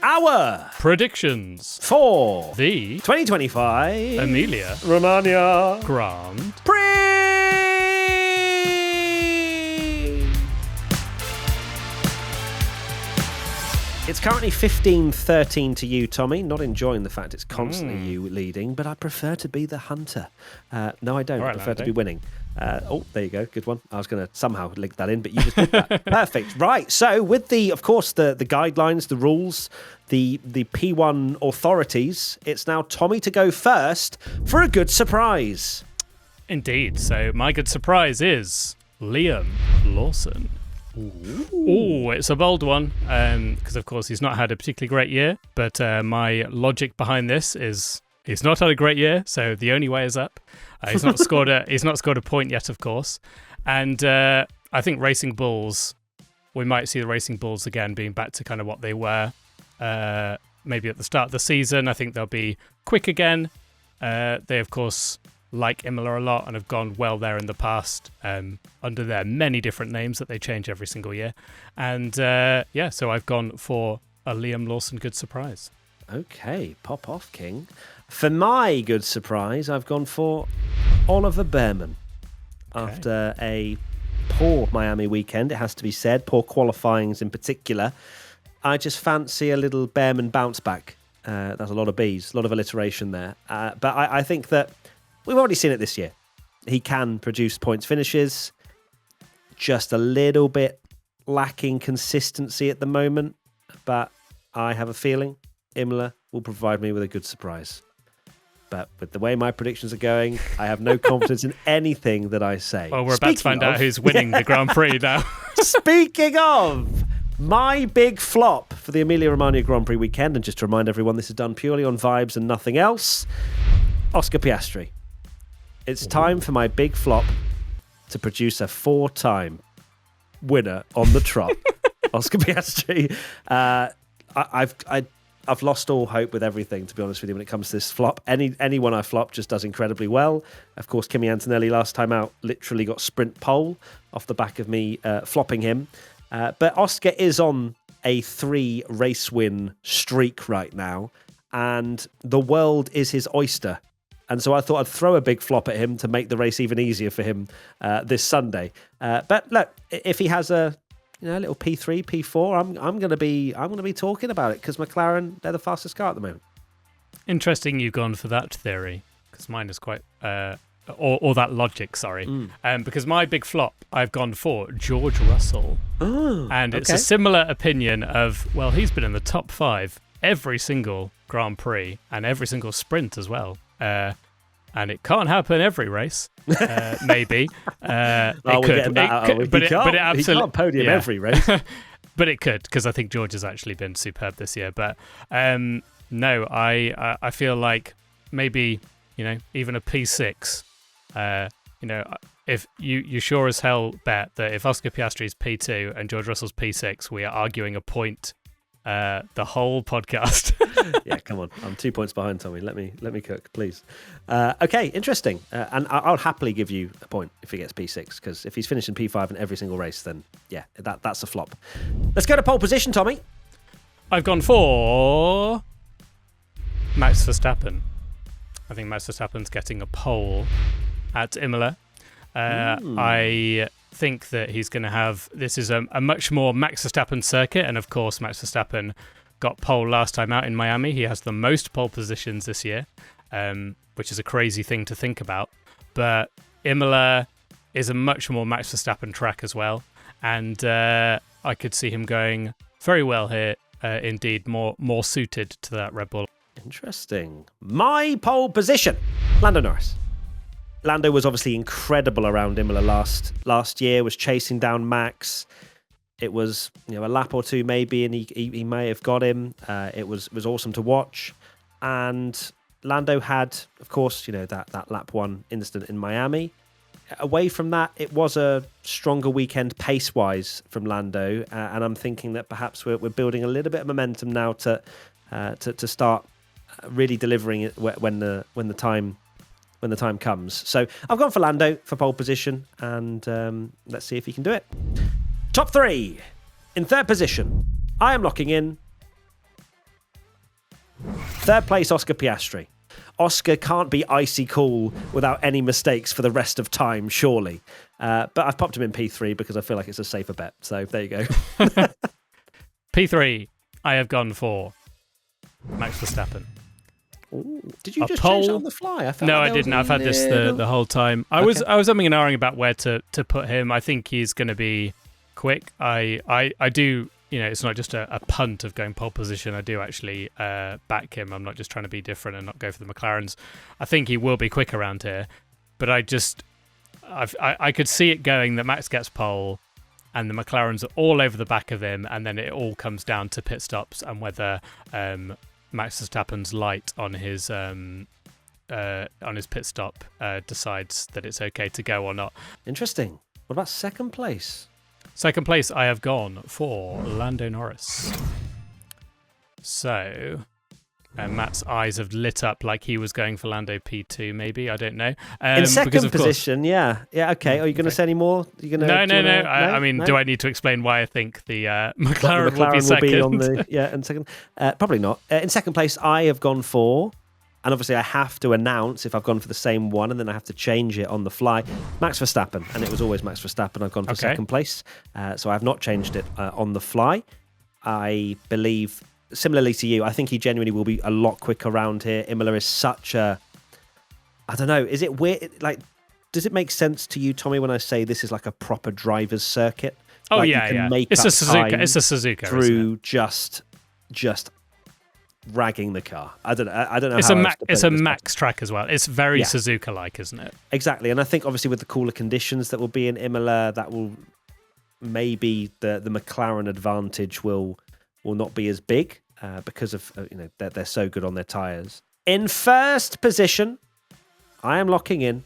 our predictions for the 2025 Emilia Romagna Grand Prix. It's currently 15-13 to you, Tommy. Not enjoying the fact it's constantly you leading, but I prefer to be the hunter. No, I don't. All right, I prefer Lando. to be winning. There you go. Good one. I was going to somehow link that in, but you just did that. Perfect. Right. So with the guidelines, the rules, the P1 authorities, it's now Tommy to go first for a good surprise. Indeed. So my good surprise is Liam Lawson. Ooh, it's a bold one because, of course, he's not had a particularly great year. But my logic behind this is he's not had a great year, so the only way is up. He's not scored a point yet, of course. And I think Racing Bulls, we might see the Racing Bulls again being back to kind of what they were maybe at the start of the season. I think they'll be quick again. They, of course, like Imola a lot and have gone well there in the past under their many different names that they change every single year. And so I've gone for a Liam Lawson good surprise. Okay, pop off, King. For my good surprise, I've gone for Oliver Behrman. Okay. After a poor Miami weekend, it has to be said, poor qualifyings in particular, I just fancy a little Behrman bounce back. That's a lot of B's, a lot of alliteration there. But I think that we've already seen it this year. He can produce points finishes, just a little bit lacking consistency at the moment. But I have a feeling Imola will provide me with a good surprise. But with the way my predictions are going, I have no confidence in anything that I say. Well, we're about to find out who's winning the Grand Prix now. Speaking of, my big flop for the Emilia Romagna Grand Prix weekend, and just to remind everyone, this is done purely on vibes and nothing else, Oscar Piastri. It's time for my big flop to produce a 4-time winner on the trot. Oscar Piastri. I've lost all hope with everything, to be honest with you, when it comes to this flop. Anyone I flop just does incredibly well. Of course, Kimi Antonelli last time out literally got sprint pole off the back of me flopping him. But Oscar is on a 3-race win streak right now, and the world is his oyster. And so I thought I'd throw a big flop at him to make the race even easier for him this Sunday. But look, if he has a little P3, P4, I'm going to be talking about it because McLaren, they're the fastest car at the moment. Interesting you've gone for that theory, because mine is quite or that logic, sorry. Because my big flop, I've gone for George Russell. And it's a similar opinion of, well, he's been in the top 5 every single Grand Prix and every single sprint as well. And it can't happen every race, maybe. It could. But it absolutely, he can't podium every race. But it could, because I think George has actually been superb this year. But no, I feel like maybe, even a P6, if you sure as hell bet that if Oscar Piastri is P2 and George Russell's P6, we are arguing a point the whole podcast. Yeah, come on. I'm 2 points behind, Tommy. Let me cook, please. Okay, interesting. And I'll happily give you a point if he gets P6, because if he's finishing P5 in every single race, then yeah, that's a flop. Let's go to pole position, Tommy. I've gone for Max Verstappen. I think Max Verstappen's getting a pole at Imola. I think that he's going to have, this is a much more Max Verstappen circuit, and of course Max Verstappen got pole last time out in Miami. He has the most pole positions this year, which is a crazy thing to think about, but Imola is a much more Max Verstappen track as well, and I could see him going very well here, indeed more suited to that Red Bull. Interesting. My pole position, Lando Norris. Lando was obviously incredible around Imola last year, was chasing down Max. It was a lap or two maybe, and he may have got him. It was awesome to watch. And Lando had, of course, that lap 1 incident in Miami. Away from that, it was a stronger weekend pace-wise from Lando, and I'm thinking that perhaps we're building a little bit of momentum now to start really delivering it when the time comes. So I've gone for Lando for pole position, and let's see if he can do it. Top 3. In third position, I am locking in Third place, Oscar Piastri. Oscar can't be icy cool without any mistakes for the rest of time, surely. But I've popped him in P3 because I feel like it's a safer bet. So there you go. P3, I have gone for Max Verstappen. Ooh, did you just change that on the fly? No, I didn't. I've had this the whole time. I was umming and ahhing about where to put him. I think he's going to be quick. I do. It's not just a punt of going pole position. I do actually back him. I'm not just trying to be different and not go for the McLarens. I think he will be quick around here, but I could see it going that Max gets pole, and the McLarens are all over the back of him, and then it all comes down to pit stops and whether Max Verstappen's light on his pit stop decides that it's okay to go or not. Interesting. What about second place? Second place, I have gone for Lando Norris. So, Matt's eyes have lit up like he was going for Lando P2, maybe. I don't know. In second position, yeah. Yeah, okay. Are you going to say any more? No. I mean, do I need to explain why I think the McLaren will be second? In second. Probably not. In second place, I have gone for... And obviously, I have to announce if I've gone for the same one, and then I have to change it on the fly. Max Verstappen, and it was always Max Verstappen. I've gone for second place, so I have not changed it on the fly. I believe, similarly to you, I think he genuinely will be a lot quicker around here. Imola is such a... I don't know, is it weird? Like, does it make sense to you, Tommy, when I say this is like a proper driver's circuit? Oh, like yeah, you can yeah. Make it's up a Suzuka. time It's a Suzuka through just ragging the car. I don't know. It's a max track as well. It's very Suzuka-like, isn't it? Exactly, and I think obviously with the cooler conditions that will be in Imola, that will maybe the McLaren advantage will not be as big because of they're so good on their tyres. In first position, I am locking in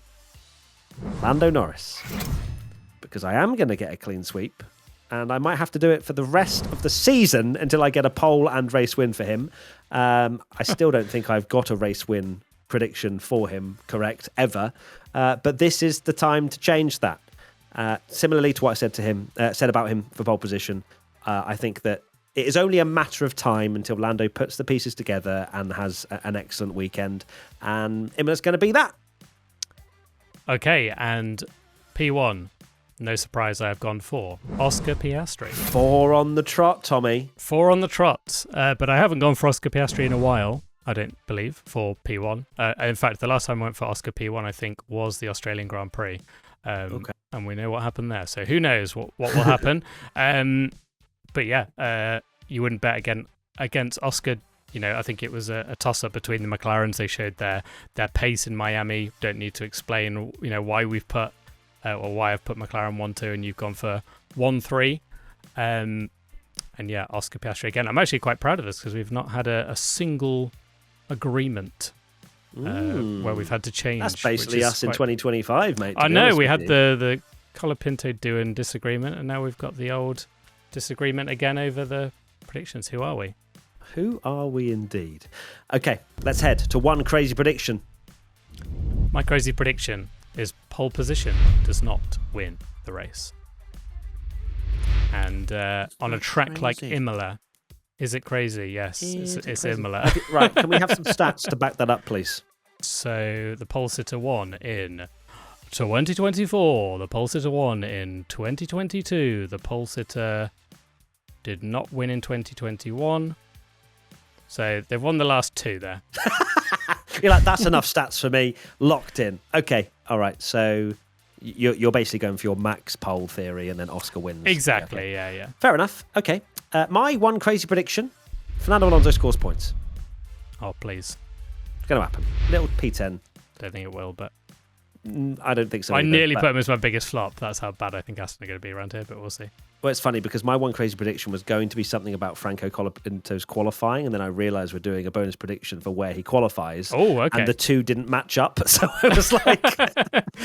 Lando Norris because I am going to get a clean sweep. And I might have to do it for the rest of the season until I get a pole and race win for him. I still don't think I've got a race win prediction for him correct ever. But this is the time to change that. Similarly to what I said about him for pole position, I think that it is only a matter of time until Lando puts the pieces together and has an excellent weekend. And Imola's going to be that. Okay, and P1. No surprise, I have gone for Oscar Piastri. 4 on the trot, Tommy. 4 on the trot. But I haven't gone for Oscar Piastri in a while, I don't believe, for P1. In fact, the last time I went for Oscar P1, I think, was the Australian Grand Prix. And we know what happened there. So who knows what will happen. But yeah, you wouldn't bet against Oscar. I think it was a toss-up between the McLarens. They showed their pace in Miami. Don't need to explain, why we've put... or why I've put McLaren 1-2 and you've gone for 1-3. And yeah, Oscar Piastri again. I'm actually quite proud of this because we've not had a single agreement where we've had to change. That's basically us in 2025, mate. I know, we had the Colapinto doing disagreement, and now we've got the old disagreement again over the predictions. Who are we? Who are we indeed? Okay, let's head to one crazy prediction. My crazy prediction is pole position does not win the race. And on a track like Imola, is it crazy? Yes, it's Imola. Okay, right, can we have some stats to back that up, please? So the pole sitter won in 2024, the pole sitter won in 2022, the pole sitter did not win in 2021. So they've won the last 2 there. You're like, that's enough stats for me. Locked in. Okay, all right. So you're basically going for your max pole theory, and then Oscar wins. Exactly. Yeah. Fair enough. Okay. My one crazy prediction: Fernando Alonso scores points. Oh, please. It's going to happen. Little P10. Don't think it will, but I don't think so. I nearly put him as my biggest flop. That's how bad I think Aston are going to be around here, but we'll see. Well, it's funny because my one crazy prediction was going to be something about Franco Colapinto's qualifying, and then I realised we're doing a bonus prediction for where he qualifies. Oh, okay. And the two didn't match up, so I was like,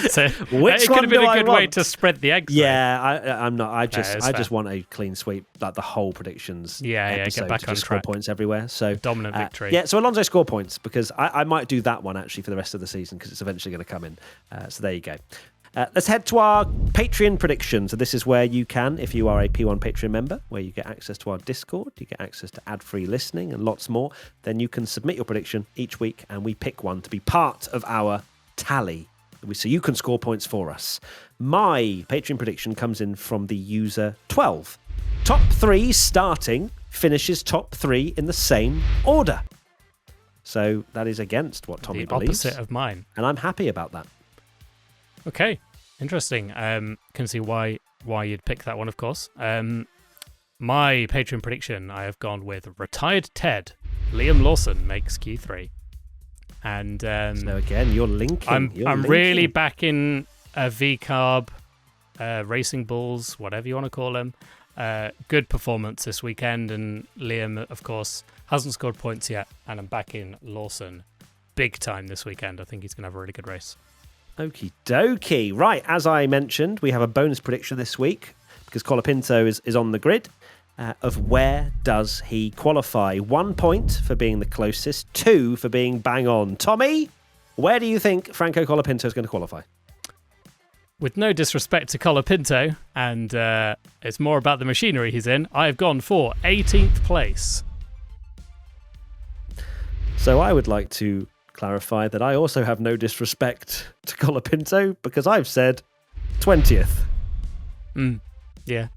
so which it could have been a good way to spread the eggs. Yeah, I'm not. I just want a clean sweep, like the whole predictions. Yeah, get back on score track. Points everywhere. So dominant victory. Yeah, so Alonso score points because I might do that one actually for the rest of the season because it's eventually going to come in. So there you go. Let's head to our Patreon predictions. So this is where you can, if you are a P1 Patreon member, where you get access to our Discord, you get access to ad-free listening and lots more, then you can submit your prediction each week and we pick one to be part of our tally. So you can score points for us. My Patreon prediction comes in from the user 12. Top 3 starting finishes top 3 in the same order. So that is against what Tommy believes. The opposite of mine. And I'm happy about that. Okay, interesting. Can see why you'd pick that one, of course. My Patreon prediction, I have gone with retired Ted. Liam Lawson makes Q3. And so again, you're linking. I'm really backing V-Carb, Racing Bulls, whatever you want to call them. Good performance this weekend, and Liam, of course, hasn't scored points yet, and I'm backing Lawson big time this weekend. I think he's going to have a really good race. Okie dokie. Right, as I mentioned, we have a bonus prediction this week because Colapinto is on the grid of where does he qualify. 1 point for being the closest, 2 for being bang on. Tommy, where do you think Franco Colapinto is going to qualify? With no disrespect to Colapinto, and it's more about the machinery he's in, I've gone for 18th place. So I would like to clarify that I also have no disrespect to Colapinto because I've said 20th. Yeah.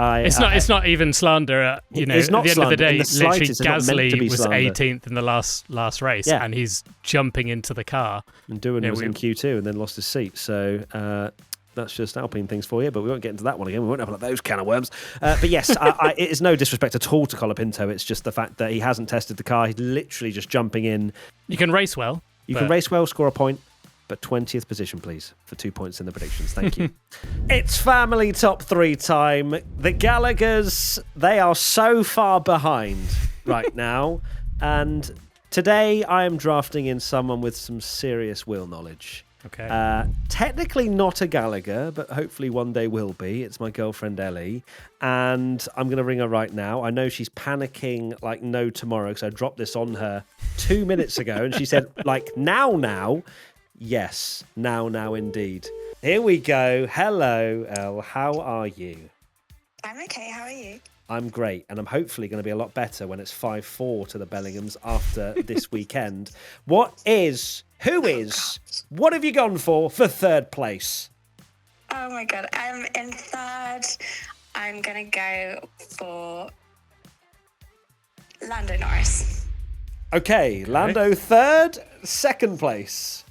It's not even slander. It's not at the end of the day, literally Gasly was 18th in the last race, and he's jumping into the car. And Doohan was in Q2 and then lost his seat. So that's just Alpine things for you, but we won't get into that one again. We won't open up those can of worms. But yes, it is no disrespect at all to Colapinto. It's just the fact that he hasn't tested the car. He's literally just jumping in. You can race well. You can race well, score a point. But 20th position, please, for 2 points in the predictions. Thank you. It's family top 3 time. The Gallaghers, they are so far behind right now. And today I am drafting in someone with some serious wheel knowledge. Okay. Technically not a Gallagher, but hopefully one day will be. It's my girlfriend Ellie. And I'm going to ring her right now. I know she's panicking like no tomorrow because I dropped this on her 2 minutes ago. And she said, like, now. Yes, now indeed. Here we go. Hello, Elle. How are you? I'm okay. How are you? I'm great, and I'm hopefully going to be a lot better when it's 5-4 to the Bellinghams after this weekend. What have you gone for third place? Oh my god. In third, I'm going to go for Lando Norris. Okay, Lando third, second place.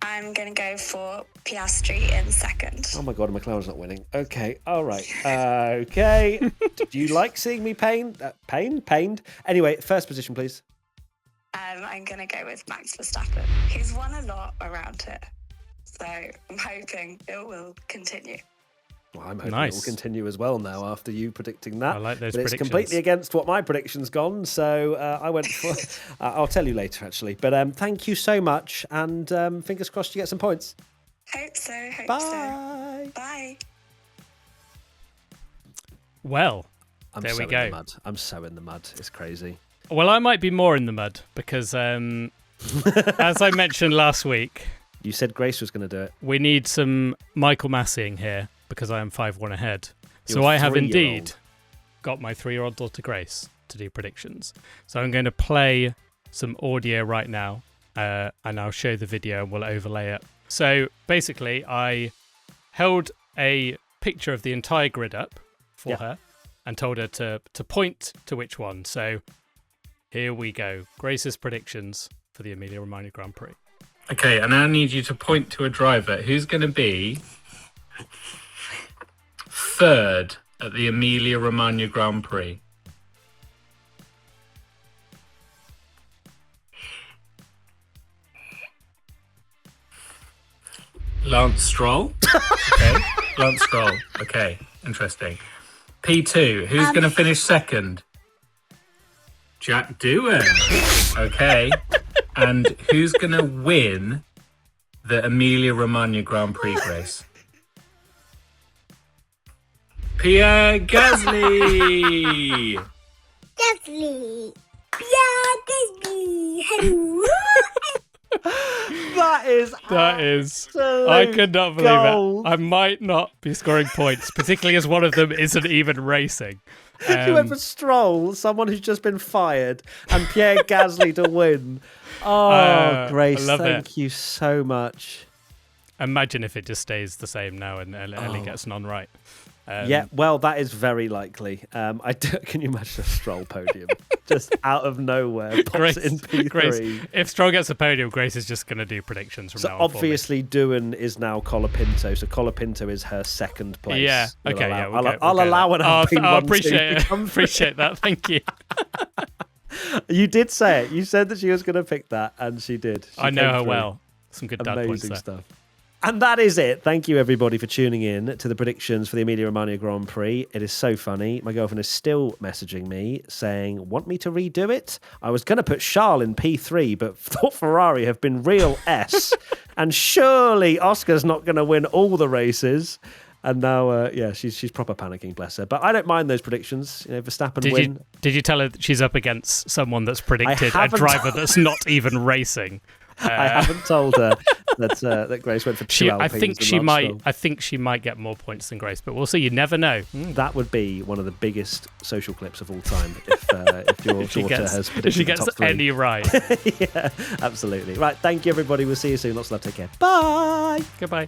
I'm going to go for Piastri in second. Oh my god, McLaren's not winning. Okay, all right. Okay. Do you like seeing me pained? Pained? Anyway, first position, please. I'm going to go with Max Verstappen. He's won a lot around here, so I'm hoping it will continue. Well, I'm hoping it will continue as well now after you predicting that. I like those but predictions. It's completely against what my prediction's gone, so I went for... I'll tell you later, actually. But thank you so much, and fingers crossed you get some points. Hope so. Bye. Bye. Well, there we go. I'm so in the mud. It's crazy. Well, I might be more in the mud because, as I mentioned last week... You said Grace was going to do it. We need some Michael Masseying here because I am 5-1 ahead. So I have indeed got my 3-year-old daughter Grace to do predictions. So I'm going to play some audio right now and I'll show the video and we'll overlay it. So basically, I held a picture of the entire grid up for her and told her to point to which one. So here we go. Grace's predictions for the Emilia Romagna Grand Prix. Okay, and I need you to point to a driver who's going to be third at the Emilia Romagna Grand Prix. Lance Stroll. Okay, Lance Stroll. Okay, interesting. P2, who's going to finish second? Jack Doohan. Okay. And who's going to win the Emilia Romagna Grand Prix, Grace? Pierre Gasly! Pierre Gasly! Hello! That is is That is. absolute I could not believe gold. it. I might not be scoring points, particularly as one of them isn't even racing. She went for Stroll, someone who's just been fired, and Pierre Gasly to win. Oh, Grace, I love thank you so much. Imagine if it just stays the same now and Ellie gets none right. Yeah, well, that is very likely. Can you imagine a Stroll podium just out of nowhere? Pops it in P3. Grace, if Stroll gets a podium, Grace is just going to do predictions from So now on. obviously, Doohan is now Colapinto. So Colapinto is her second place. Yeah. We'll Okay. allow- Yeah. I'll allow an Alpine I one appreciate to it. come Appreciate that. Thank you. You did say it. You said that she was going to pick that, and she did. She I know came her through. well. Some good dad points Amazing there. stuff. And that is it. Thank you, everybody, for tuning in to the predictions for the Emilia Romagna Grand Prix. It is so funny. My girlfriend is still messaging me saying, want me to redo it? I was going to put Charles in P3, but thought Ferrari have been real S. And surely Oscar's not going to win all the races. And now, she's proper panicking, bless her. But I don't mind those predictions. You know, Verstappen win. Did you tell her that she's up against someone that's predicted a haven't driver that's not even racing? I haven't told her that Grace went for two Alpines. I think she might get more points than Grace, but we'll see. You never know. That would be one of the biggest social clips of all time if your daughter has predicted if she the gets top three. any right. Yeah, absolutely. Right, thank you, everybody. We'll see you soon. Lots of love. Take care. Bye. Goodbye.